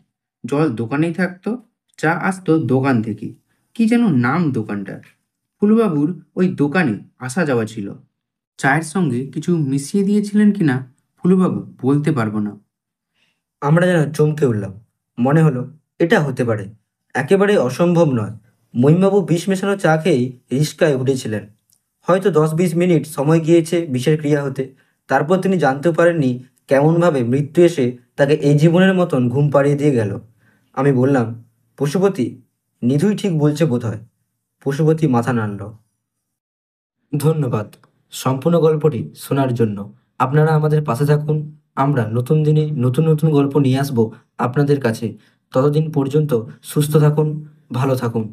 [SPEAKER 6] জল দোকানেই থাকতো, চা আসতো দোকান থেকে। কি যেন নাম দোকানটার। ফুলবাবুর ওই দোকানে আসা যাওয়া ছিল। চায়ের সঙ্গে কিছু মিশিয়ে দিয়েছিলেন কিনা ফুলবাবু বলতে পারবো না।
[SPEAKER 1] আমরা যেন চমকে উঠলাম। মনে হলো এটা হতে পারে, একেবারে অসম্ভব নয়। মহিমবাবু বিষ মেশানো চা খেয়েই রিস্কায় উঠেছিলেন। হয়তো 10-20 মিনিট সময় গিয়েছে বিষের ক্রিয়া হতে। তারপর তিনি জানতেও পারেননি কেমনভাবে মৃত্যু এসে তাকে এই জীবনের মতন ঘুম পাড়িয়ে দিয়ে গেল। আমি বললাম, পশুপতি, নিধুই ঠিক বলছে বোধহয়। পশুপতি মাথা নাড়ল। ধন্যবাদ সম্পূর্ণ গল্পটি শোনার জন্য। আপনারা আমাদের পাশে থাকুন। আমরা নতুন দিনে নতুন নতুন গল্প নিয়ে আসবো আপনাদের কাছে। ততদিন পর্যন্ত সুস্থ থাকুন, ভালো থাকুন।